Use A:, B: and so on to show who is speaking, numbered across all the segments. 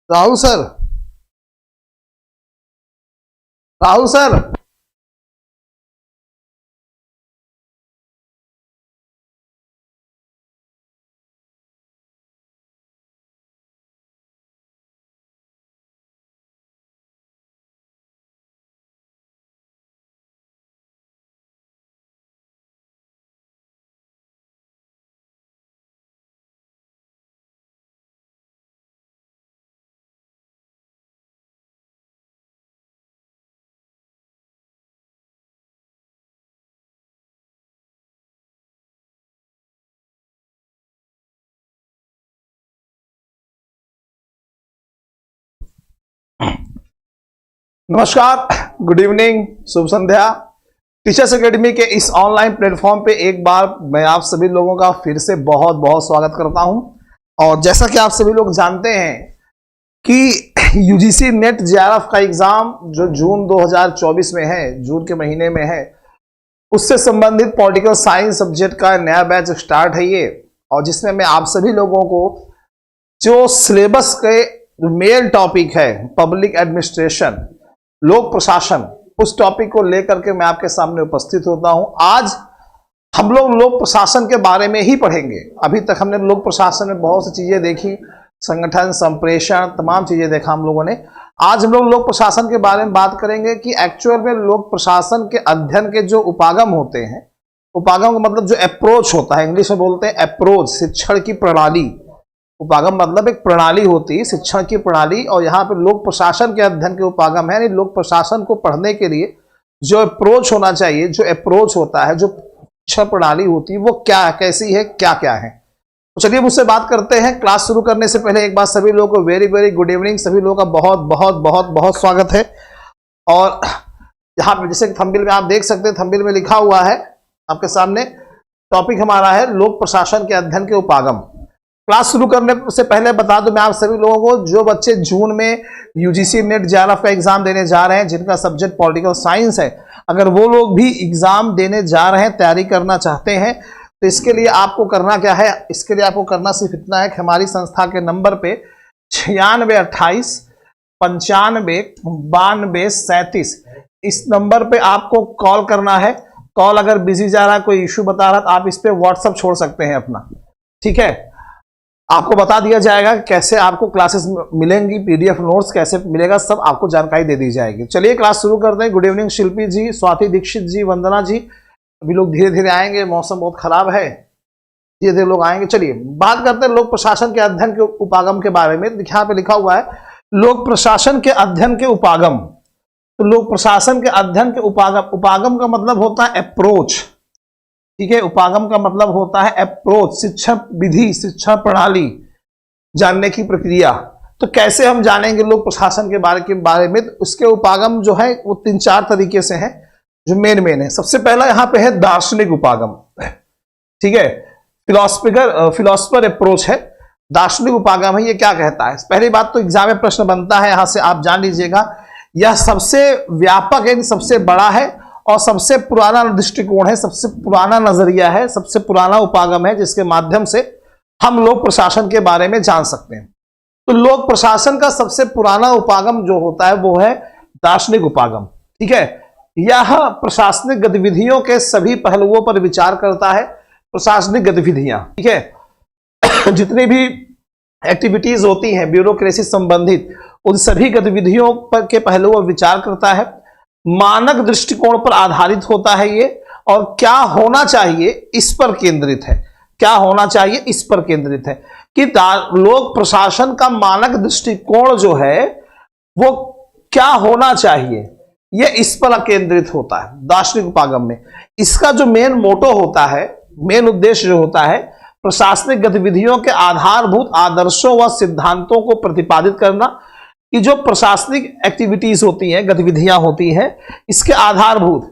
A: Rahul sir. Rahul sir. नमस्कार, good evening, शुभ संध्या। Teachers academy के इस ऑनलाइन प्लेटफॉर्म पे एक बार मैं आप सभी लोगों का फिर से बहुत बहुत स्वागत करता हूं। और जैसा कि आप सभी लोग जानते हैं कि यूजीसी नेट जेआरएफ का एग्जाम जो जून 2024 में है, जून के महीने में है, उससे संबंधित पॉलिटिकल साइंस सब्जेक्ट का नया बैच स्टार्ट है ये। और जिसमें मैं आप सभी लोगों को जो सिलेबस के मेन टॉपिक है पब्लिक एडमिनिस्ट्रेशन, लोक प्रशासन, उस टॉपिक को लेकर के मैं आपके सामने उपस्थित होता हूं। आज हम लोग लोक प्रशासन के बारे में ही पढ़ेंगे। अभी तक हमने लोक प्रशासन में बहुत सी चीजें देखी, संगठन, संप्रेषण, तमाम चीजें देखा हम लोगों ने। आज हम लोग लोक प्रशासन के बारे में बात करेंगे कि एक्चुअल में लोक प्रशासन के अध्ययन के जो उपागम होते हैं, उपागम का मतलब जो अप्रोच होता है, इंग्लिश में बोलते हैं अप्रोच, शिक्षण की प्रणाली। उपागम मतलब एक प्रणाली होती है, शिक्षण की प्रणाली। और यहाँ पे लोक प्रशासन के अध्ययन के उपागम है, यानी लोक प्रशासन को पढ़ने के लिए जो अप्रोच होना चाहिए, जो अप्रोच होता है, जो शिक्षण प्रणाली होती है, वो क्या, कैसी है, क्या क्या है। तो चलिए मुझसे बात करते हैं। क्लास शुरू करने से पहले एक बार सभी लोगों को वेरी वेरी गुड इवनिंग, सभी लोगों का बहुत बहुत बहुत बहुत स्वागत है। और यहाँ पे जैसे थंबनेल में आप देख सकते हैं, थंबनेल में लिखा हुआ है आपके सामने, टॉपिक हमारा है लोक प्रशासन के अध्ययन के उपागम। क्लास शुरू करने से पहले बता दूं मैं आप सभी लोगों को, जो बच्चे जून में यूजीसी नेट जेआरएफ का एग्जाम देने जा रहे हैं, जिनका सब्जेक्ट पॉलिटिकल साइंस है, अगर वो लोग भी एग्जाम देने जा रहे हैं, तैयारी करना चाहते हैं, तो इसके लिए आपको करना क्या है, इसके लिए आपको करना सिर्फ इतना है कि हमारी संस्था के नंबर पे 9628 95 92 37 इस नंबर पे आपको कॉल करना है। कॉल अगर बिजी जा रहा है, कोई इश्यू बता रहा है, तो आप इस पे व्हाट्सएप छोड़ सकते हैं अपना, ठीक है। आपको बता दिया जाएगा कि कैसे आपको क्लासेस मिलेंगी, पीडीएफ नोट्स कैसे मिलेगा, सब आपको जानकारी दे दी जाएगी। चलिए क्लास शुरू करते हैं। गुड इवनिंग शिल्पी जी, स्वाति दीक्षित जी, वंदना जी। अभी लोग धीरे धीरे आएंगे, मौसम बहुत खराब है, धीरे धीरे लोग आएंगे। चलिए बात करते हैं लोक प्रशासन के अध्ययन के उपागम के बारे में। यहाँ पे लिखा हुआ है लोक प्रशासन के अध्ययन के उपागम। तो लोक प्रशासन के अध्ययन के उपागम, उपागम का मतलब होता है अप्रोच, ठीक है। उपागम का मतलब होता है अप्रोच, शिक्षण विधि, शिक्षण प्रणाली, जानने की प्रक्रिया। तो कैसे हम जानेंगे लोक प्रशासन के बारे में, उसके उपागम जो है वो 3-4 तरीके से हैं, जो मेन है। सबसे पहला यहाँ पे है दार्शनिक उपागम, ठीक है। फिलोसफर अप्रोच है, दार्शनिक उपागम है। ये क्या कहता है? पहली बात तो एग्जाम में प्रश्न बनता है, यहां से आप जान लीजिएगा, यह सबसे व्यापक है, सबसे बड़ा है और सबसे पुराना दृष्टिकोण है, सबसे पुराना नजरिया है, सबसे पुराना उपागम है, जिसके माध्यम से हम लोक प्रशासन के बारे में जान सकते हैं। तो लोक प्रशासन का सबसे पुराना उपागम जो होता है वो है दार्शनिक उपागम, ठीक है। यह प्रशासनिक गतिविधियों के सभी पहलुओं पर विचार करता है। प्रशासनिक गतिविधियां, ठीक है, जितनी भी एक्टिविटीज होती हैं ब्यूरोक्रेसी संबंधित, उन सभी गतिविधियों पर के पहलुओं पर विचार करता है। मानक दृष्टिकोण पर आधारित होता है ये, और क्या होना चाहिए इस पर केंद्रित है। क्या होना चाहिए इस पर केंद्रित है कि लोक प्रशासन का मानक दृष्टिकोण जो है वो क्या होना चाहिए, ये इस पर केंद्रित होता है दार्शनिक उपागम में। इसका जो मेन मोटो होता है, मेन उद्देश्य जो होता है, प्रशासनिक गतिविधियों के आधारभूत आदर्शों व सिद्धांतों को प्रतिपादित करना। कि जो प्रशासनिक एक्टिविटीज होती हैं, गतिविधियां होती हैं, इसके आधारभूत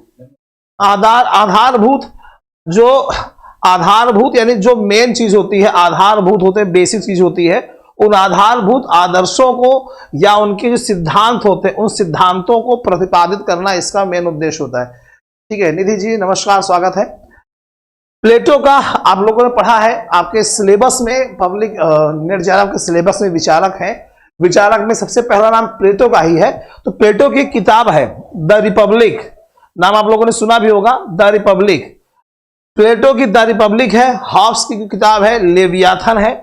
A: यानी जो मेन चीज होती है, आधारभूत होते हैं, बेसिक चीज होती है, उन आधारभूत आदर्शों को या उनके जो सिद्धांत होते हैं, उन सिद्धांतों को प्रतिपादित करना इसका मेन उद्देश्य होता है, ठीक है। निधि जी नमस्कार, स्वागत है। प्लेटो का आप लोगों ने पढ़ा है, आपके सिलेबस में, पब्लिक नेट जेआरएफ के सिलेबस में विचारक हैं विचारक में सबसे पहला नाम प्लेटो का ही है। तो प्लेटो की किताब है द रिपब्लिक, नाम आप लोगों ने सुना भी होगा, द रिपब्लिक। प्लेटो की द रिपब्लिक है। हॉब्स की किताब है लेवियाथन है,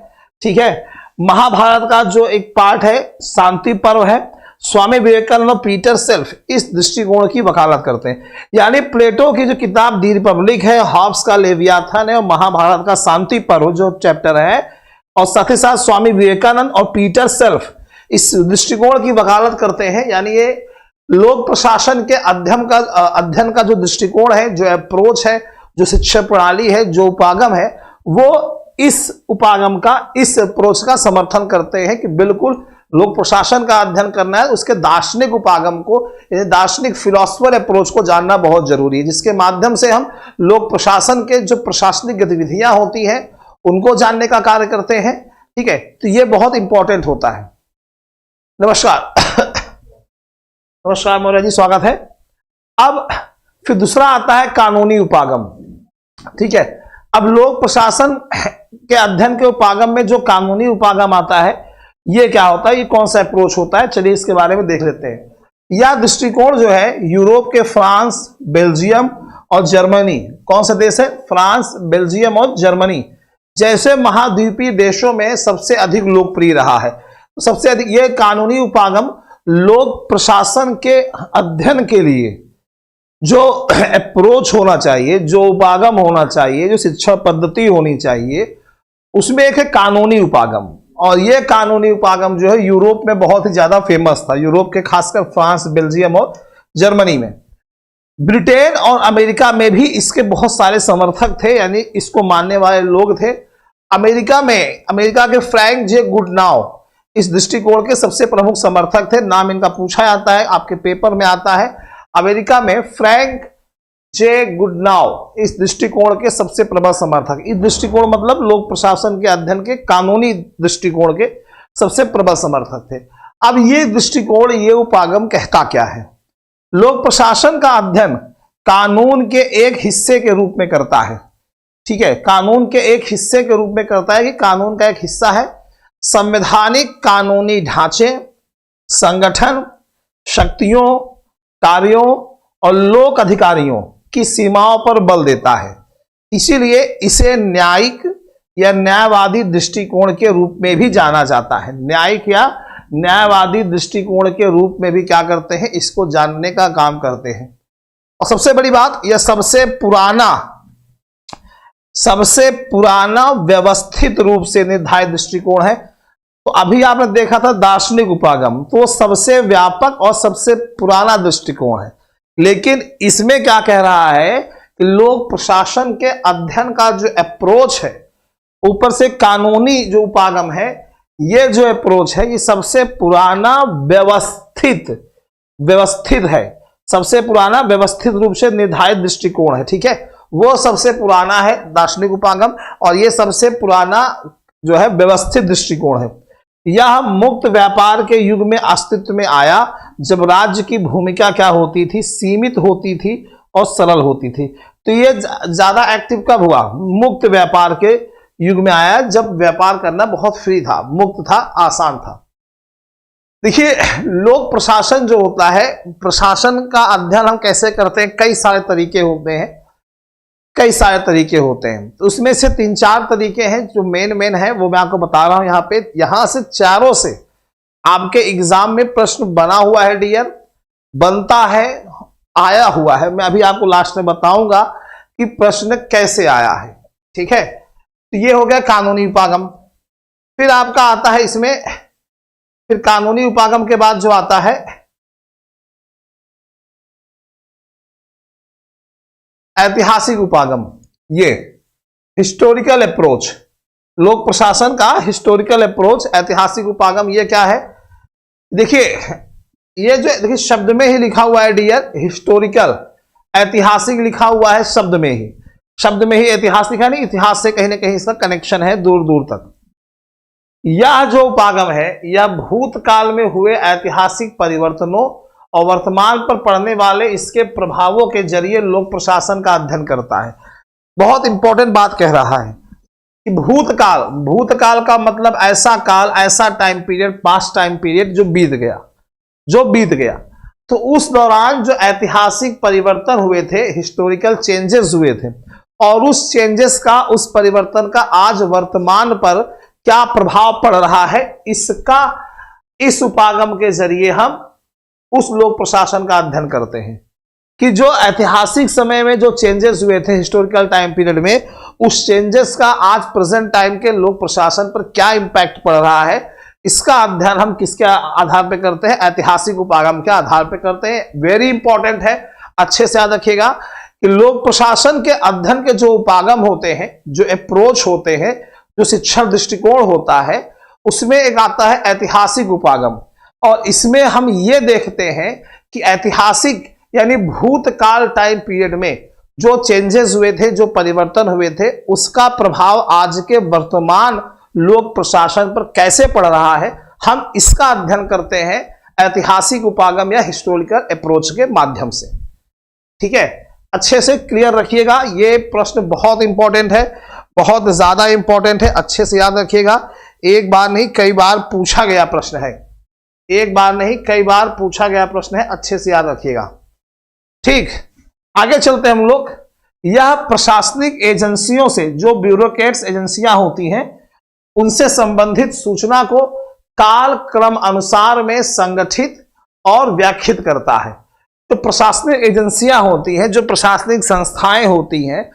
A: ठीक है। महाभारत का जो एक पार्ट है शांति पर्व है। स्वामी विवेकानंद और पीटर सेल्फ इस दृष्टिकोण की वकालत करते हैं। यानी प्लेटो की जो किताब दी रिपब्लिक है, हॉब्स का लेवियाथन है और महाभारत का शांति पर्व जो चैप्टर है, और साथ ही साथ स्वामी विवेकानंद और पीटर सेल्फ इस दृष्टिकोण की वकालत करते हैं। यानी ये लोक प्रशासन के अध्ययन का जो दृष्टिकोण है, जो अप्रोच है, जो शिक्षा प्रणाली है, जो उपागम है, वो इस उपागम का, इस अप्रोच का समर्थन करते हैं कि बिल्कुल लोक प्रशासन का अध्ययन करना है, उसके दार्शनिक उपागम को, दार्शनिक फिलोसफर अप्रोच को जानना बहुत जरूरी है, जिसके माध्यम से हम लोक प्रशासन के जो प्रशासनिक गतिविधियां होती हैं उनको जानने का कार्य करते हैं, ठीक है। तो ये बहुत इंपॉर्टेंट होता है। नमस्कार नमस्कार मौर्य जी, स्वागत है। अब फिर दूसरा आता है कानूनी उपागम, ठीक है। अब लोक प्रशासन के अध्ययन के उपागम में जो कानूनी उपागम आता है, ये क्या होता है, ये कौन सा अप्रोच होता है, चलिए इसके बारे में देख लेते हैं। यह दृष्टिकोण जो है यूरोप के फ्रांस, बेल्जियम और जर्मनी, कौन सा देश है, फ्रांस, बेल्जियम और जर्मनी जैसे महाद्वीपीय देशों में सबसे अधिक लोकप्रिय रहा है। सबसे अधिक यह कानूनी उपागम लोक प्रशासन के अध्ययन के लिए जो अप्रोच होना चाहिए, जो उपागम होना चाहिए, जो शिक्षा पद्धति होनी चाहिए, उसमें एक है कानूनी उपागम। और यह कानूनी उपागम जो है यूरोप में बहुत ही ज्यादा फेमस था, यूरोप के खासकर फ्रांस, बेल्जियम और जर्मनी में। ब्रिटेन और अमेरिका में भी इसके बहुत सारे समर्थक थे, यानी इसको मानने वाले लोग थे। अमेरिका में, अमेरिका के फ्रैंक जे गुडनाउ इस दृष्टिकोण के सबसे प्रमुख समर्थक थे। नाम इनका पूछा जाता है, आपके पेपर में आता है। अमेरिका में फ्रैंक जे गुडनाउ इस दृष्टिकोण के सबसे प्रबल समर्थक। इस दृष्टिकोण मतलब लोक प्रशासन के अध्ययन के कानूनी दृष्टिकोण के सबसे प्रबल समर्थक थे। अब ये दृष्टिकोण, ये उपागम कहता क्या है, लोक प्रशासन का अध्ययन कानून के एक हिस्से के रूप में करता है, ठीक है। कानून के एक हिस्से के रूप में करता है कि कानून का एक हिस्सा है संवैधानिक कानूनी ढांचे, संगठन, शक्तियों, कार्यों और लोक अधिकारियों की सीमाओं पर बल देता है। इसीलिए इसे न्यायिक या न्यायवादी दृष्टिकोण के रूप में भी जाना जाता है। न्यायिक या न्यायवादी दृष्टिकोण के रूप में भी क्या करते हैं, इसको जानने का काम करते हैं। और सबसे बड़ी बात, यह सबसे पुराना व्यवस्थित रूप से निर्धारित दृष्टिकोण है। तो अभी आपने देखा था दार्शनिक उपागम, तो सबसे व्यापक और सबसे पुराना दृष्टिकोण है। लेकिन इसमें क्या कह रहा है कि लोक प्रशासन के अध्ययन का जो अप्रोच है, ऊपर से कानूनी जो उपागम है, ये जो अप्रोच है, ये सबसे पुराना व्यवस्थित है, सबसे पुराना व्यवस्थित रूप से निर्धारित दृष्टिकोण है, ठीक है। वो सबसे पुराना है दार्शनिक उपागम, और ये सबसे पुराना जो है व्यवस्थित दृष्टिकोण है। यह मुक्त व्यापार के युग में अस्तित्व में आया, जब राज्य की भूमिका क्या होती थी, सीमित होती थी और सरल होती थी। तो ये ज्यादा एक्टिव कब हुआ, मुक्त व्यापार के युग में आया, जब व्यापार करना बहुत फ्री था, मुक्त था, आसान था। देखिए, लोक प्रशासन जो होता है, प्रशासन का अध्ययन हम कैसे करते हैं, कई सारे तरीके होते हैं, कई सारे तरीके होते हैं। तो उसमें से 3-4 तरीके हैं जो मेन है, वो मैं आपको बता रहा हूं यहाँ पे। यहां से चारों से आपके एग्जाम में प्रश्न बना हुआ है डियर, बनता है, आया हुआ है। मैं अभी आपको लास्ट में बताऊंगा कि प्रश्न कैसे आया है, ठीक है। तो ये हो गया कानूनी उपागम। फिर आपका आता है इसमें, फिर कानूनी उपागम के बाद जो आता है ऐतिहासिक उपागम, ये हिस्टोरिकल अप्रोच, लोक प्रशासन का हिस्टोरिकल अप्रोच, ऐतिहासिक उपागम। ये क्या है, देखिए, ये जो देखिए शब्द में ही लिखा हुआ है डियर, हिस्टोरिकल, ऐतिहासिक लिखा हुआ है शब्द में ही, शब्द में ही ऐतिहासिक है, नहीं, इतिहास से कहीं ना कहीं इसका कनेक्शन है दूर दूर तक। यह जो उपागम है, यह भूतकाल में हुए ऐतिहासिक परिवर्तनों और वर्तमान पर पड़ने वाले इसके प्रभावों के जरिए लोक प्रशासन का अध्ययन करता है। बहुत इंपॉर्टेंट बात कह रहा है, कि भूतकाल, भूतकाल का मतलब ऐसा काल, ऐसा time period, past time period जो बीत गया, जो बीत गया। तो उस दौरान जो ऐतिहासिक परिवर्तन हुए थे, हिस्टोरिकल चेंजेस हुए थे, और उस चेंजेस का, उस परिवर्तन का आज वर्तमान पर क्या प्रभाव पड़ रहा है, इसका, इस उपागम के जरिए हम उस लोक प्रशासन का अध्ययन करते हैं कि जो ऐतिहासिक समय में जो चेंजेस हुए थे हिस्टोरिकल टाइम पीरियड में, उस चेंजेस का आज प्रेजेंट टाइम के लोक प्रशासन पर क्या इंपैक्ट पड़ रहा है, इसका अध्ययन हम किसके आधार पर करते हैं, ऐतिहासिक उपागम के आधार पर करते हैं। वेरी इंपॉर्टेंट है, अच्छे से याद रखिएगा कि लोक प्रशासन के अध्ययन के जो उपागम होते हैं, जो अप्रोच होते हैं, जो शिक्षण दृष्टिकोण होता है, उसमें एक आता है ऐतिहासिक उपागम। और इसमें हम ये देखते हैं कि ऐतिहासिक यानी भूतकाल टाइम पीरियड में जो चेंजेस हुए थे, जो परिवर्तन हुए थे, उसका प्रभाव आज के वर्तमान लोक प्रशासन पर कैसे पड़ रहा है, हम इसका अध्ययन करते हैं ऐतिहासिक उपागम या हिस्टोरिकल अप्रोच के माध्यम से। ठीक है, अच्छे से क्लियर रखिएगा, ये प्रश्न बहुत इंपॉर्टेंट है, बहुत ज्यादा इंपॉर्टेंट है, अच्छे से याद रखिएगा। एक बार नहीं कई बार पूछा गया प्रश्न है, एक बार नहीं कई बार पूछा गया प्रश्न है, अच्छे से याद रखिएगा। ठीक, आगे चलते हैं हम लोग। यह प्रशासनिक एजेंसियों से, जो ब्यूरोक्रेट्स एजेंसियां होती हैं, उनसे संबंधित सूचना को काल क्रम अनुसार में संगठित और व्याख्यात करता है। तो प्रशासनिक एजेंसियां होती हैं, जो प्रशासनिक संस्थाएं होती हैं,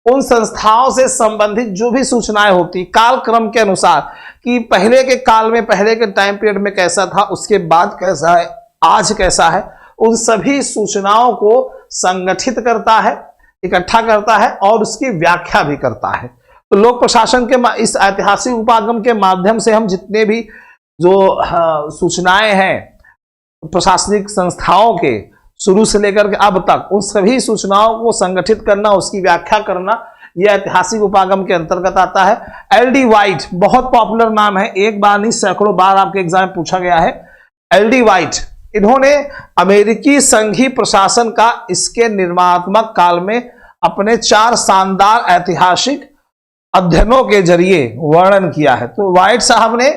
A: उन संस्थाओं से संबंधित जो भी सूचनाएं होती काल क्रम के अनुसार, कि पहले के काल में, पहले के टाइम पीरियड में कैसा था, उसके बाद कैसा है, आज कैसा है, उन सभी सूचनाओं को संगठित करता है, इकट्ठा करता है और उसकी व्याख्या भी करता है। तो लोक प्रशासन के इस ऐतिहासिक उपागम के माध्यम से हम जितने भी जो सूचनाएं हैं प्रशासनिक संस्थाओं के शुरू से लेकर के अब तक, उन सभी सूचनाओं को संगठित करना, उसकी व्याख्या करना, यह ऐतिहासिक उपागम के अंतर्गत आता है। एल.डी. वाइट बहुत पॉपुलर नाम है, एक बार नहीं सैकड़ों बार आपके एग्जाम में पूछा गया है। एल.डी. वाइट, इन्होंने अमेरिकी संघीय प्रशासन का इसके निर्माणात्मक काल में अपने 4 शानदार ऐतिहासिक अध्ययनों के जरिए वर्णन किया है। तो वाइट साहब ने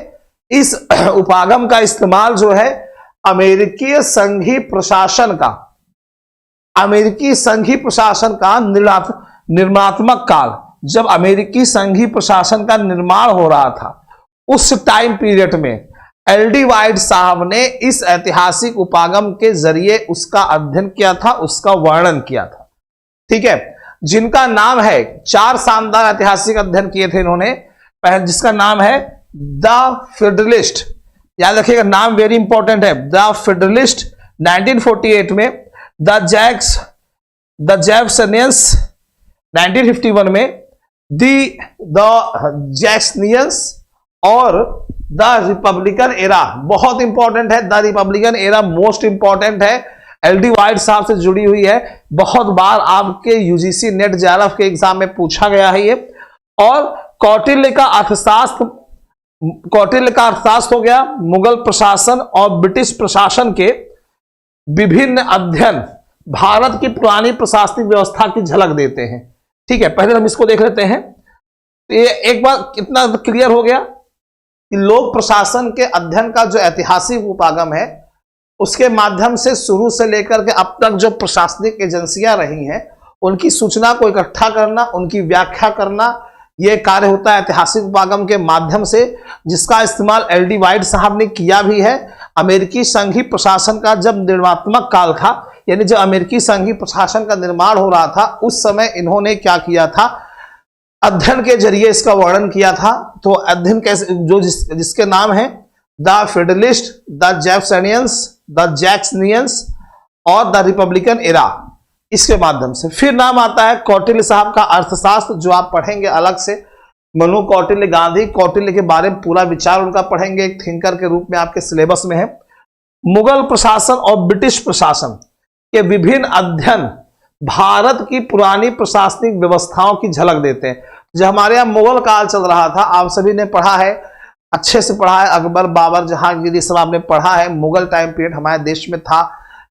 A: इस उपागम का इस्तेमाल जो है अमेरिकी संघीय प्रशासन का, अमेरिकी संघीय प्रशासन का निर्माणात्मक काल, जब अमेरिकी संघीय प्रशासन का निर्माण हो रहा था, उस टाइम पीरियड में एल.डी. वाइट साहब ने इस ऐतिहासिक उपागम के जरिए उसका अध्ययन किया था, उसका वर्णन किया था। ठीक है, जिनका नाम है, 4 शानदार ऐतिहासिक अध्ययन किए थे इन्होंने, जिसका नाम है द फेडरलिस्ट, याद रखिएगा नाम वेरी इंपॉर्टेंट है, द फेडरलिस्ट 1948 में, द जैक्सनियंस 1951 में, द जैक्सनियंस और द रिपब्लिकन एरा, बहुत इंपॉर्टेंट है, the Republican era most important है, एल.डी. वाइट साहब से जुड़ी हुई है, बहुत बार आपके यूजीसी नेट जेआरएफ के एग्जाम में पूछा गया है ये। और कौटिल्य का अर्थशास्त्र, कौटिल्य का अर्थशास्त्र हो गया, मुगल प्रशासन और ब्रिटिश प्रशासन के विभिन्न अध्ययन भारत की पुरानी प्रशासनिक व्यवस्था की झलक देते हैं। ठीक है, पहले हम इसको देख लेते हैं। ये एक बार कितना क्लियर हो गया कि लोक प्रशासन के अध्ययन का जो ऐतिहासिक उपागम है, उसके माध्यम से शुरू से लेकर के अब तक जो प्रशासनिक एजेंसियां रही हैं, उनकी सूचना को इकट्ठा करना, उनकी व्याख्या करना, यह कार्य होता है ऐतिहासिक उपागम के माध्यम से, जिसका इस्तेमाल एल.डी. वाइट साहब ने किया भी है। अमेरिकी संघीय प्रशासन का जब निर्माणात्मक काल था, यानी जब अमेरिकी संघीय प्रशासन का निर्माण हो रहा था, उस समय इन्होंने क्या किया था, अध्ययन के जरिए इसका वर्णन किया था। तो अध्ययन कैसे, जो जिसके नाम है द फेडरलिस्ट, द जैक्सनियंस, द जैक्सनियंस और द रिपब्लिकन एरा, इसके माध्यम से। फिर नाम आता है कौटिल्य साहब का अर्थशास्त्र, जो आप पढ़ेंगे अलग से, मनु कौटिल्य, गांधी कौटिल्य के बारे में पूरा विचार उनका पढ़ेंगे, एक थिंकर के रूप में आपके सिलेबस में है। मुगल प्रशासन और ब्रिटिश प्रशासन के विभिन्न अध्ययन भारत की पुरानी प्रशासनिक व्यवस्थाओं की झलक देते हैं। जो हमारे यहाँ मुगल काल चल रहा था, आप सभी ने पढ़ा है, अच्छे से पढ़ा है, अकबर, बाबर, जहांगीर, सब आपने पढ़ा है। मुगल टाइम पीरियड हमारे देश में था,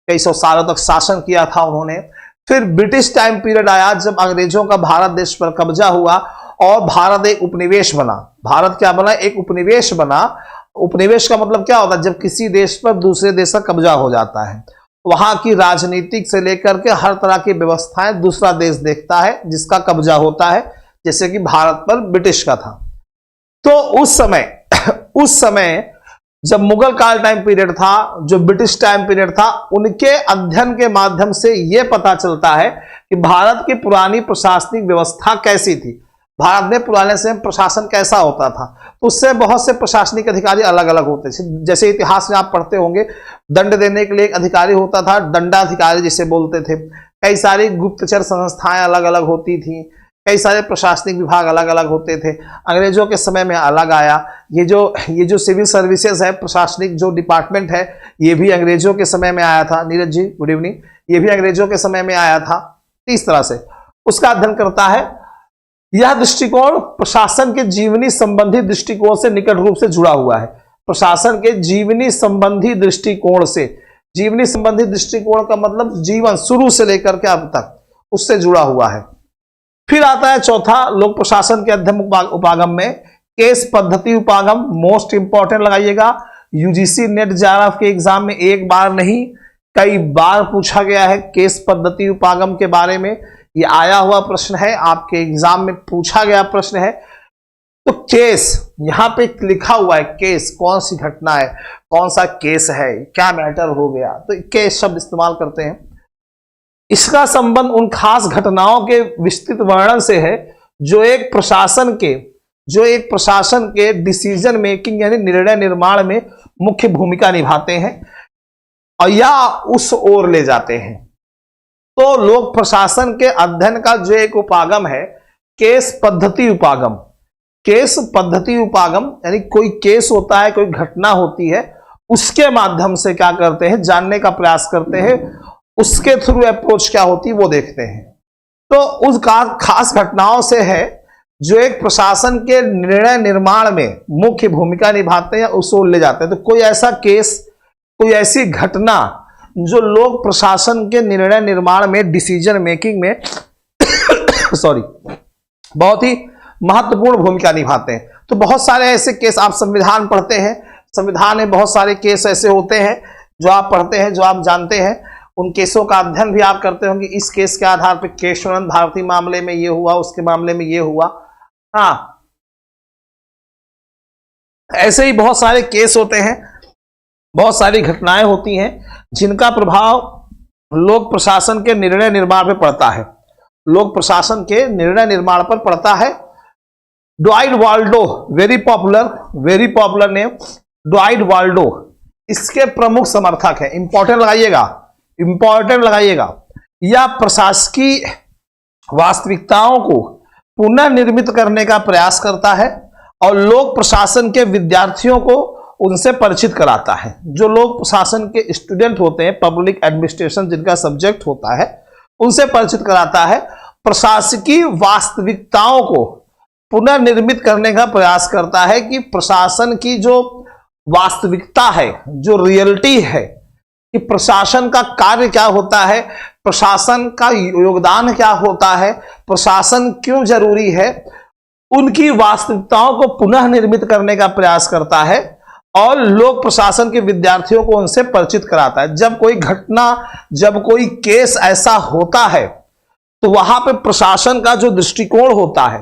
A: कई सौ सालों तक शासन किया था उन्होंने। फिर ब्रिटिश टाइम पीरियड आया, जब अंग्रेजों का भारत देश पर कब्जा हुआ और भारत एक उपनिवेश बना। भारत क्या बना? एक उपनिवेश बना। उपनिवेश का मतलब क्या होता है? जब किसी देश पर दूसरे देश का कब्जा हो जाता है, वहां की राजनीतिक से लेकर के हर तरह की व्यवस्थाएं दूसरा देश देखता है जिसका कब्जा होता है, जैसे कि भारत पर ब्रिटिश का था। तो उस समय उस समय जब मुगल काल टाइम पीरियड था, जो ब्रिटिश टाइम पीरियड था, उनके अध्ययन के माध्यम से यह पता चलता है कि भारत की पुरानी प्रशासनिक व्यवस्था कैसी थी, भारत में पुराने समय प्रशासन कैसा होता था। तो उससे बहुत से प्रशासनिक अधिकारी अलग अलग होते थे। जैसे इतिहास में आप पढ़ते होंगे, दंड देने के लिए एक अधिकारी होता था, दंडाधिकारी जिसे बोलते थे। कई सारी गुप्तचर संस्थाएं अलग अलग होती थी, कई सारे प्रशासनिक विभाग अलग अलग होते थे। अंग्रेजों के समय में अलग आया। ये जो सिविल सर्विसेज है, प्रशासनिक जो डिपार्टमेंट है, ये भी अंग्रेजों के समय में आया था। Neeraj ji good evening. ये भी अंग्रेजों के समय में आया था। इस तरह से उसका अध्ययन करता है। यह दृष्टिकोण प्रशासन के जीवनी संबंधी दृष्टिकोण से निकट रूप से जुड़ा हुआ है। प्रशासन के जीवनी संबंधी दृष्टिकोण से, जीवनी संबंधी दृष्टिकोण का मतलब जीवन शुरू से लेकर के अब तक, उससे जुड़ा हुआ है। फिर आता है चौथा, लोक प्रशासन के अध्ययन उपागम में केस पद्धति उपागम। मोस्ट इंपॉर्टेंट लगाइएगा, यूजीसी नेट जेआरएफ के एग्जाम में एक बार नहीं कई बार पूछा गया है केस पद्धति उपागम के बारे में। ये आया हुआ प्रश्न है, आपके एग्जाम में पूछा गया प्रश्न है। तो केस यहां पे लिखा हुआ है, केस कौन सी घटना है, कौन सा केस है, क्या मैटर हो गया, तो केस शब्द इस्तेमाल करते हैं। इसका संबंध उन खास घटनाओं के विस्तृत वर्णन से है जो एक प्रशासन के डिसीजन मेकिंग यानी निर्णय निर्माण में मुख्य भूमिका निभाते हैं और या उस ओर ले जाते हैं। तो लोक प्रशासन के अध्ययन का जो एक उपागम है, केस पद्धति उपागम। केस पद्धति उपागम यानी कोई केस होता है, कोई घटना होती है, उसके माध्यम से क्या करते हैं, जानने का प्रयास करते हैं, उसके थ्रू अप्रोच क्या होती है वो देखते हैं। तो उस खास घटनाओं से है जो एक प्रशासन के निर्णय निर्माण में मुख्य भूमिका निभाते हैं, उस ओर ले जाते हैं। तो कोई ऐसा केस, कोई ऐसी घटना जो लोक प्रशासन के निर्णय निर्माण में, डिसीजन मेकिंग में सॉरी बहुत ही महत्वपूर्ण भूमिका निभाते हैं। तो बहुत सारे ऐसे केस, आप संविधान पढ़ते हैं, संविधान में बहुत सारे केस ऐसे होते हैं जो आप पढ़ते हैं, जो आप जानते हैं। उन केसों का अध्ययन भी आप करते होंगे। इस केस के आधार पर केशवानंद भारती मामले में ये हुआ, उसके मामले में ये हुआ। हाँ, ऐसे ही बहुत सारे केस होते हैं, बहुत सारी घटनाएं होती हैं जिनका प्रभाव लोक प्रशासन के निर्णय निर्माण पर पड़ता है, लोक प्रशासन के निर्णय निर्माण पर पड़ता है। Dwight Waldo, very popular name, Dwight Waldo इसके प्रमुख समर्थक है। इंपॉर्टेंट लगाइएगा। यह प्रशासकीय वास्तविकताओं को पुनर्निर्मित करने का प्रयास करता है और लोक प्रशासन के विद्यार्थियों को उनसे परिचित कराता है। जो लोक प्रशासन के स्टूडेंट होते हैं, पब्लिक एडमिनिस्ट्रेशन जिनका सब्जेक्ट होता है, उनसे परिचित कराता है। प्रशासकीय वास्तविकताओं को पुनर्निर्मित करने का प्रयास करता है कि प्रशासन की जो वास्तविकता है, जो रियलिटी है, कि प्रशासन का कार्य क्या होता है, प्रशासन का योगदान क्या होता है, प्रशासन क्यों जरूरी है, उनकी वास्तविकताओं को पुनः निर्मित करने का प्रयास करता है और लोक प्रशासन के विद्यार्थियों को उनसे परिचित कराता है। जब कोई घटना, जब कोई केस ऐसा होता है तो वहां पे प्रशासन का जो दृष्टिकोण होता है,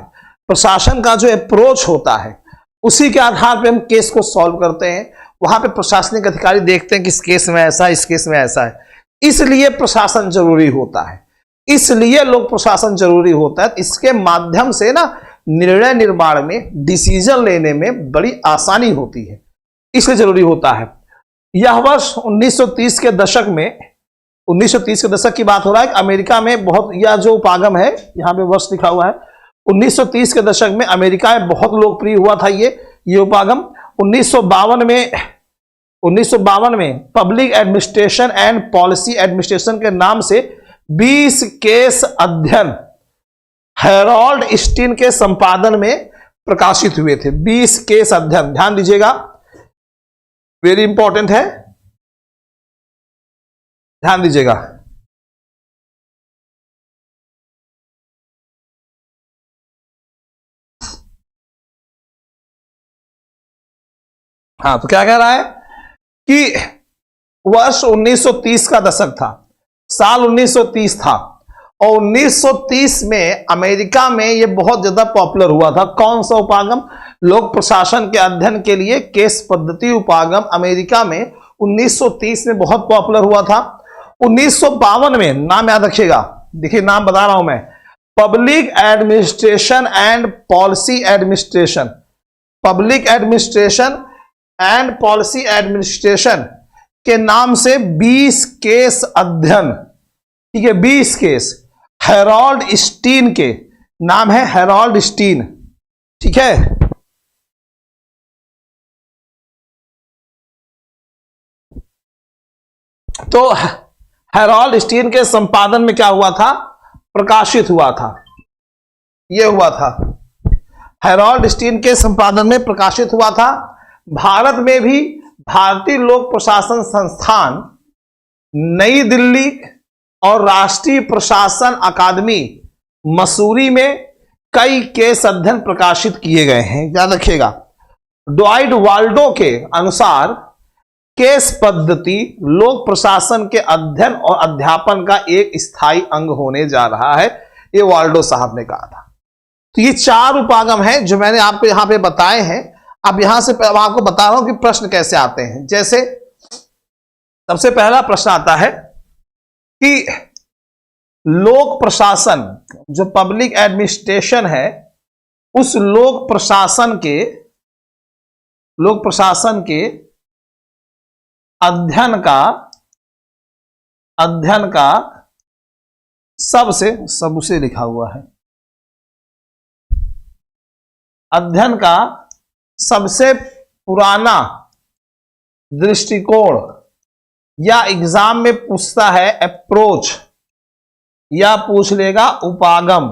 A: प्रशासन का जो अप्रोच होता है, उसी के आधार पे हम केस को सॉल्व करते हैं। वहां पे प्रशासनिक अधिकारी देखते हैं कि इस केस में ऐसा है, इस केस में ऐसा है। इसलिए प्रशासन जरूरी होता है, इसलिए लोक प्रशासन जरूरी होता है। इसके माध्यम से ना निर्णय निर्माण में, डिसीजन लेने में बड़ी आसानी होती है, इसलिए जरूरी होता है। यह वर्ष 1930 के दशक में, 1930 के दशक की बात हो रहा है। अमेरिका में बहुत, यह जो उपागम है यहां पे वर्ष लिखा हुआ है, 1930 के दशक में अमेरिका में बहुत लोकप्रिय हुआ था ये उपागम। 1952 में public administration and policy administration के नाम से 20 केस अध्ययन हेरोल्ड स्टीन के संपादन में प्रकाशित हुए थे। 20 केस अध्ययन, ध्यान दीजिएगा, वेरी इंपॉर्टेंट है, ध्यान दीजिएगा। हाँ, तो क्या कह रहा है कि वर्ष 1930 का दशक था, साल 1930 था, और 1930 में अमेरिका में यह बहुत ज्यादा पॉपुलर हुआ था। कौन सा उपागम? लोक प्रशासन के अध्ययन के लिए केस पद्धति उपागम अमेरिका में 1930 में बहुत पॉपुलर हुआ था। 1952 में, नाम याद रखिएगा, देखिए नाम बता रहा हूं मैं, public administration and policy administration, public administration and policy administration के नाम से 20 केस अध्ययन, ठीक है, 20 केस, हेरोल्ड स्टीन के नाम है, हेरोल्ड स्टीन, ठीक है। तो हेरोल्ड स्टीन के संपादन में क्या हुआ था? प्रकाशित हुआ था, यह हुआ था, हेरोल्ड स्टीन के संपादन में प्रकाशित हुआ था। भारत में भी भारतीय लोक प्रशासन संस्थान, नई दिल्ली और राष्ट्रीय प्रशासन अकादमी मसूरी में कई केस अध्ययन प्रकाशित किए गए हैं, याद रखिएगा। ड्वाइट वाल्डो के अनुसार केस पद्धति लोक प्रशासन के अध्ययन और अध्यापन का एक स्थायी अंग होने जा रहा है, ये वाल्डो साहब ने कहा था। तो ये 4 उपागम हैं जो मैंने आपको यहां पे बताए हैं। अब यहां से मैं आपको बता रहा हूं कि प्रश्न कैसे आते हैं। जैसे सबसे पहला प्रश्न आता है कि लोक प्रशासन, जो पब्लिक एडमिनिस्ट्रेशन है, उस लोक प्रशासन के अध्ययन का सबसे लिखा हुआ है, अध्ययन का सबसे पुराना दृष्टिकोण, या एग्जाम में पूछता है अप्रोच, या पूछ लेगा उपागम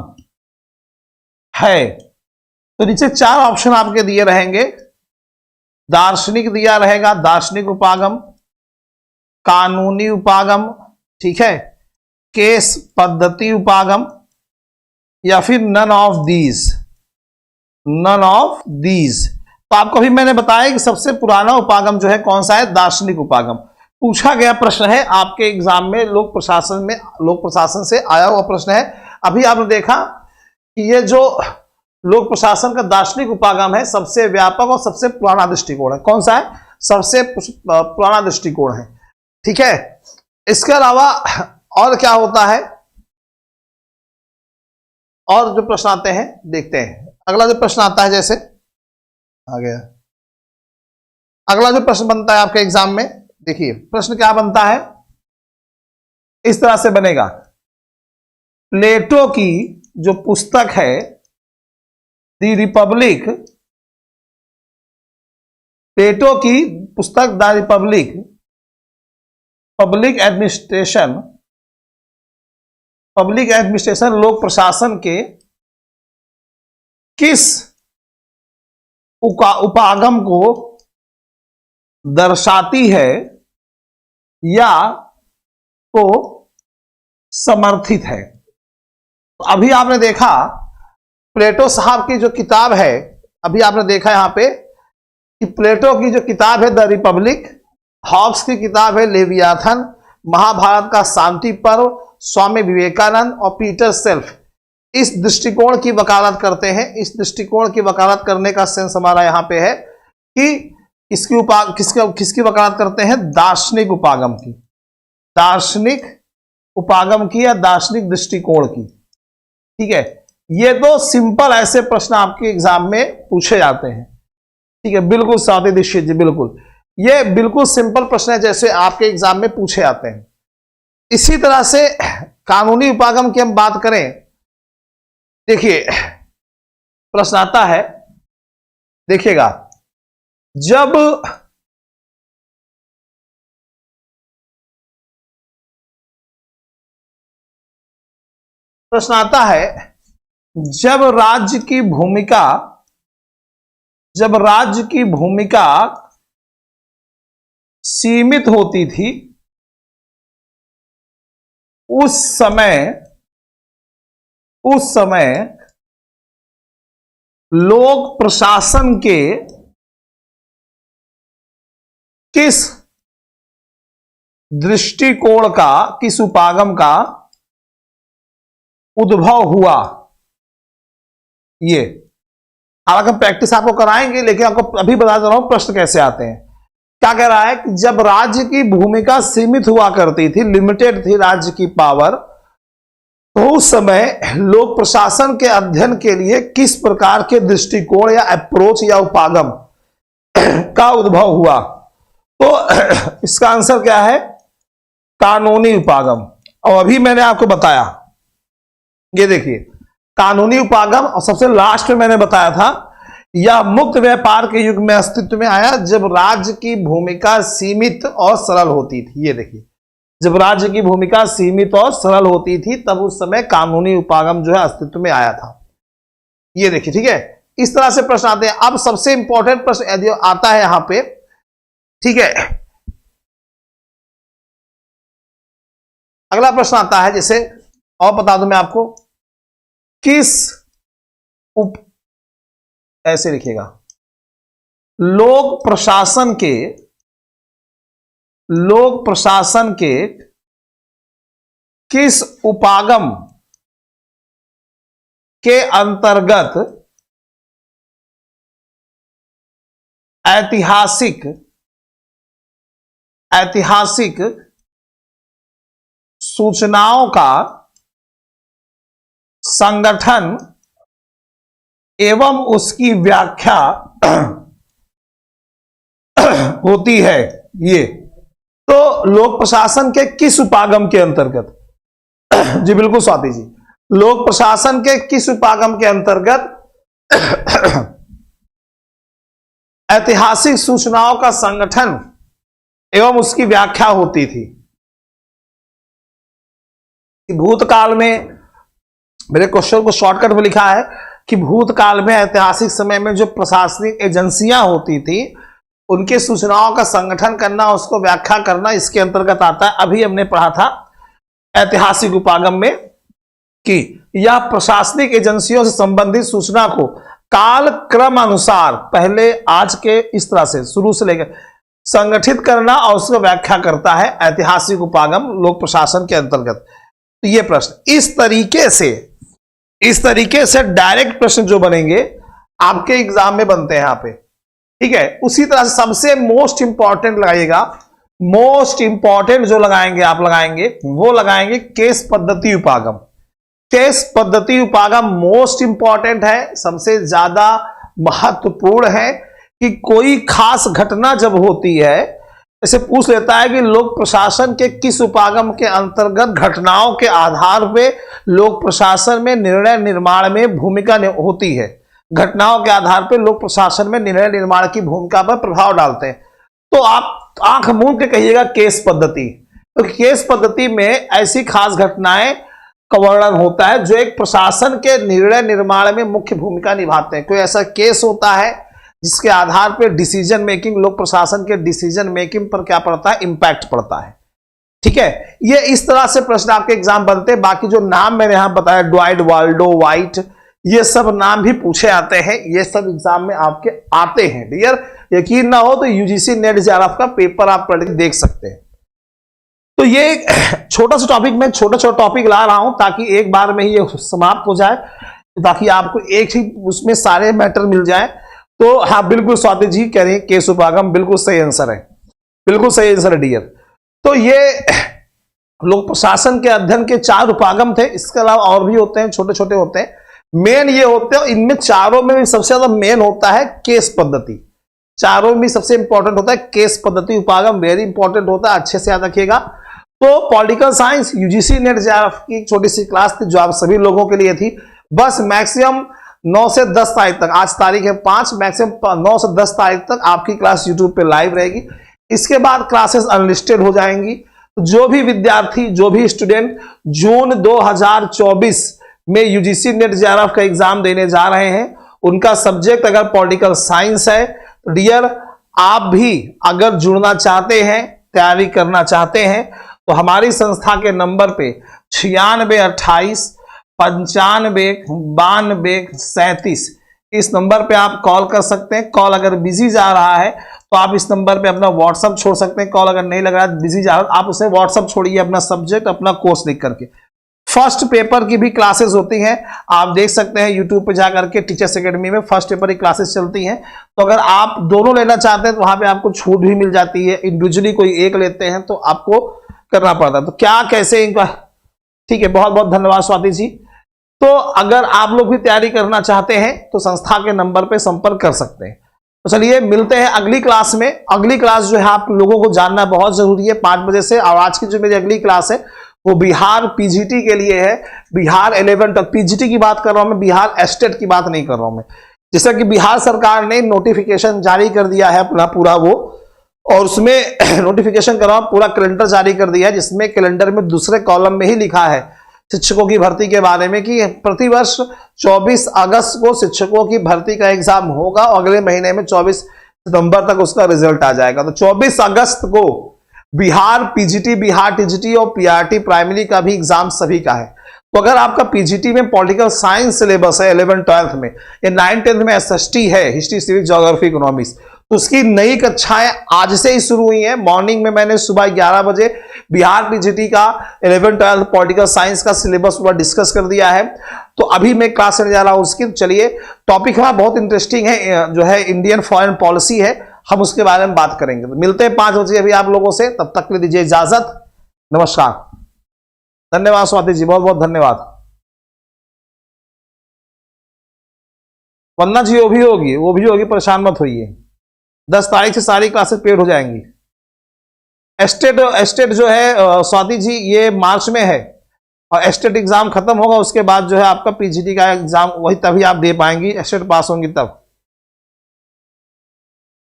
A: है। तो नीचे 4 ऑप्शन आपके दिए रहेंगे। दार्शनिक दिया रहेगा, दार्शनिक उपागम, कानूनी उपागम, ठीक है, केस पद्धति उपागम, या फिर none of these, none of these. तो आपको भी मैंने बताया कि सबसे पुराना उपागम जो है कौन सा है? दार्शनिक उपागम। पूछा गया प्रश्न है आपके एग्जाम में, लोक प्रशासन से आया हुआ प्रश्न है। अभी आपने देखा कि ये जो लोक प्रशासन का दार्शनिक उपागम है, सबसे व्यापक और सबसे पुराना दृष्टिकोण है। कौन सा है? सबसे पुराना दृष्टिकोण है, ठीक है। इसके अलावा और क्या होता है, और जो प्रश्न आते हैं देखते हैं। अगला जो प्रश्न आता है, जैसे आ गया, अगला जो प्रश्न बनता है आपके एग्जाम में, देखिए प्रश्न क्या बनता है, इस तरह से बनेगा। प्लेटो की जो पुस्तक है द रिपब्लिक, प्लेटो की पुस्तक द रिपब्लिक, पब्लिक एडमिनिस्ट्रेशन लोक प्रशासन के किस उपागम को दर्शाती है या को समर्थित है? तो अभी आपने देखा प्लेटो साहब की जो किताब है, अभी आपने देखा यहां पे कि प्लेटो की जो किताब है द रिपब्लिक, हॉब्स की किताब है लेवियाथन, महाभारत का शांति पर्व स्वामी विवेकानंद और पीटर सेल्फ इस दृष्टिकोण की वकालत करते हैं। इस दृष्टिकोण की वकालत करने का सेंस हमारा यहां पे है कि किसकी वकालत करते हैं? दार्शनिक उपागम की, दार्शनिक उपागम की या दार्शनिक दृष्टिकोण की, ठीक है। ये 2 सिंपल ऐसे प्रश्न आपके एग्जाम में पूछे जाते हैं, ठीक है, बिल्कुल सादे दृश्य जी, बिल्कुल ये बिल्कुल सिंपल प्रश्न है जैसे आपके एग्जाम में पूछे जाते हैं। इसी तरह से कानूनी उपागम की हम बात करें, देखिए प्रश्न आता है, देखिएगा, जब प्रश्न आता है, जब राज्य की भूमिका सीमित होती थी, उस समय लोक प्रशासन के किस दृष्टिकोण का, किस उपागम का उद्भव हुआ। ये हालांकि प्रैक्टिस आपको कराएंगे, लेकिन आपको अभी बता दे रहा हूं प्रश्न कैसे आते हैं। क्या कह रहा है कि जब राज्य की भूमिका सीमित हुआ करती थी, लिमिटेड थी राज्य की पावर, तो उस समय लोक प्रशासन के अध्ययन के लिए किस प्रकार के दृष्टिकोण या अप्रोच या उपागम का उद्भव हुआ। तो इसका आंसर क्या है, कानूनी उपागम। और अभी मैंने आपको बताया, ये देखिए कानूनी उपागम, और सबसे लास्ट में मैंने बताया था यह मुक्त व्यापार के युग में अस्तित्व में आया जब राज्य की भूमिका सीमित और सरल होती थी। ये देखिए, जब राज्य की भूमिका सीमित और सरल होती थी तब उस समय कानूनी उपागम जो है अस्तित्व में आया था। ये देखिए, ठीक है, इस तरह से प्रश्न आते हैं। अब सबसे इंपॉर्टेंट प्रश्न यदि आता है यहां पे, ठीक है, अगला प्रश्न आता है, जैसे और बता दूं मैं आपको, किस ऐसे लिखिएगा, लोक प्रशासन के किस उपागम के अंतर्गत ऐतिहासिक सूचनाओं का संगठन एवं उसकी व्याख्या होती है। ये तो लोक प्रशासन के किस उपागम के अंतर्गत जी बिल्कुल स्वाति जी, लोक प्रशासन के किस उपागम के अंतर्गत ऐतिहासिक सूचनाओं का संगठन एवं उसकी व्याख्या होती थी। भूतकाल में, मेरे क्वेश्चन को शॉर्टकट में लिखा है कि भूतकाल में ऐतिहासिक समय में जो प्रशासनिक एजेंसियां होती थी उनके सूचनाओं का संगठन करना, उसको व्याख्या करना, इसके अंतर्गत आता है। अभी हमने पढ़ा था ऐतिहासिक उपागम में कि यह प्रशासनिक एजेंसियों से संबंधित सूचना को काल क्रम अनुसार, पहले आज के इस तरह से शुरू से लेकर संगठित करना और उसको व्याख्या करता है ऐतिहासिक उपागम लोक प्रशासन के अंतर्गत। तो ये प्रश्न इस तरीके से डायरेक्ट प्रश्न जो बनेंगे आपके एग्जाम में बनते हैं यहां पे, ठीक है। उसी तरह से सबसे मोस्ट इंपॉर्टेंट लगाइएगा, मोस्ट इंपॉर्टेंट जो लगाएंगे आप लगाएंगे वो लगाएंगे केस पद्धति उपागम। केस पद्धति उपागम मोस्ट इंपॉर्टेंट है, सबसे ज्यादा महत्वपूर्ण है कि कोई खास घटना जब होती है, ऐसे पूछ लेता है कि लोक प्रशासन के किस उपागम के अंतर्गत घटनाओं के आधार पे लोक प्रशासन में निर्णय निर्माण में भूमिका होती है, घटनाओं के आधार पे लोक प्रशासन में निर्णय निर्माण की भूमिका पर प्रभाव डालते हैं, तो आप आंख मूंद के कहिएगा केस पद्धति। तो केस पद्धति में ऐसी खास घटनाएं का वर्णन होता है जो एक प्रशासन के निर्णय निर्माण में मुख्य भूमिका निभाते हैं। कोई ऐसा केस होता है जिसके आधार पर डिसीजन मेकिंग, लोक प्रशासन के डिसीजन मेकिंग पर क्या पड़ता है, इंपैक्ट पड़ता है, ठीक है। ये इस तरह से प्रश्न आपके एग्जाम बनते हैं। बाकी जो नाम मैंने यहां बताया, ड्वाइट, वाल्डो व्हाइट, ये सब नाम भी पूछे आते हैं, ये सब एग्जाम में आपके आते हैं डियर। यकीन ना हो तो यूजीसी नेट जेआरएफ का पेपर आप पढ़ के देख सकते हैं। तो ये छोटा सा टॉपिक, मैं छोटा छोटा टॉपिक ला रहा हूं ताकि एक बार में ही ये समाप्त हो जाए, ताकि आपको एक ही उसमें सारे मैटर मिल जाए। तो हाँ, बिल्कुल स्वाति जी कह रही है केस उपागम, बिल्कुल सही आंसर है, बिल्कुल सही आंसर है डियर। तो ये लोक प्रशासन के अध्ययन के 4 उपागम थे, इसके अलावा और भी होते हैं, छोटे छोटे होते हैं, मेन ये होते हैं। इनमें चारों में भी सबसे ज्यादा मेन होता है केस पद्धति, चारों में सबसे इंपॉर्टेंट होता है केस पद्धति उपागम, वेरी इंपॉर्टेंट होता है, अच्छे से याद रखिएगा। तो political science UGC net JRF की छोटी सी क्लास थी जो आप सभी लोगों के लिए थी। बस मैक्सिमम 9 से 10 तारीख तक, आज तारीख है 5, मैक्सिमम 9 से 10 तारीख तक आपकी क्लास यूट्यूब पे लाइव रहेगी। इसके बाद क्लासेस अनलिस्टेड हो जाएंगी। जो भी विद्यार्थी, जो भी स्टूडेंट जून 2024 में यूजीसी नेट जेआरएफ का एग्जाम देने जा रहे हैं, उनका सब्जेक्ट अगर पॉलिटिकल साइंस है, तो डियर आप भी अगर जुड़ना चाहते हैं, तैयारी करना चाहते हैं, तो हमारी संस्था के नंबर पे 9628 95 92 37 इस नंबर पे आप कॉल कर सकते हैं। कॉल अगर बिजी जा रहा है तो आप इस नंबर पे अपना व्हाट्सअप छोड़ सकते हैं। कॉल अगर नहीं लग रहा है, बिजी जा रहा है, आप उसे व्हाट्सअप छोड़िए अपना सब्जेक्ट, अपना कोर्स लिख करके। फर्स्ट पेपर की भी क्लासेस होती हैं, आप देख सकते हैं यूट्यूब पे जाकर के टीचर्स एकेडमी में फर्स्ट पेपर की क्लासेस चलती हैं। तो अगर आप दोनों लेना चाहते हैं तो वहां पे आपको छूट भी मिल जाती है। इंडिविजुअली कोई एक लेते हैं तो आपको करना पड़ता है। तो क्या कैसे इनका, ठीक है, बहुत बहुत धन्यवाद स्वाति जी। तो अगर आप लोग भी तैयारी करना चाहते हैं तो संस्था के नंबर पे संपर्क कर सकते हैं। तो चलिए मिलते हैं अगली क्लास में। अगली क्लास जो है आप लोगों को जानना बहुत जरूरी है 5 बजे से। और आज की जो मेरी अगली क्लास है वो बिहार पीजीटी के लिए है। बिहार 11 तक पीजीटी की बात कर रहा हूं मैं, बिहार एस्टेट की बात नहीं कर रहा हूं मैं। जैसा कि बिहार सरकार ने नोटिफिकेशन जारी कर दिया है अपना पूरा वो, और उसमें नोटिफिकेशन कर रहा हूं, पूरा कैलेंडर जारी कर दिया है, जिसमें कैलेंडर में दूसरे कॉलम में ही लिखा है शिक्षकों की भर्ती के बारे में कि प्रतिवर्ष 24 अगस्त को शिक्षकों की भर्ती का एग्जाम होगा और अगले महीने में 24 सितंबर तक उसका रिजल्ट आ जाएगा। तो 24 अगस्त को बिहार पीजीटी, बिहार टीजीटी और पीआरटी प्राइमरी का भी एग्जाम सभी का है। तो अगर आपका पीजीटी में पॉलिटिकल साइंस सिलेबस है 11-12 में, या 9-10 में एसएसटी है, हिस्ट्री सिविक ज्योग्राफी इकोनॉमिक्स, तो उसकी नई कक्षाएं आज से ही शुरू हुई हैं। मॉर्निंग में मैंने सुबह 11 बजे बिहार पीजीटी का 11-12 पॉलिटिकल साइंस का सिलेबस पूरा डिस्कस कर दिया है। तो अभी मैं क्लास करने जा रहा हूं उसकी। चलिए, टॉपिक हमारा बहुत इंटरेस्टिंग है, जो है इंडियन फॉरेन पॉलिसी है, हम उसके बारे में बात करेंगे। तो मिलते हैं 5 बजे अभी आप लोगों से, तब तक के लिए दीजिए इजाजत, नमस्कार। धन्यवाद स्वाति जी, बहुत बहुत धन्यवाद। वंदना जी वो भी होगी, परेशान मत होइए। 10 तारीख से सारी क्लासेस पेड हो जाएंगी। एस्टेट जो है स्वाति जी ये मार्च में है, और एस्टेट एग्जाम खत्म होगा उसके बाद जो है आपका पीजीटी का एग्जाम, वही तभी आप दे पाएंगी, एस्टेट पास होंगी तब।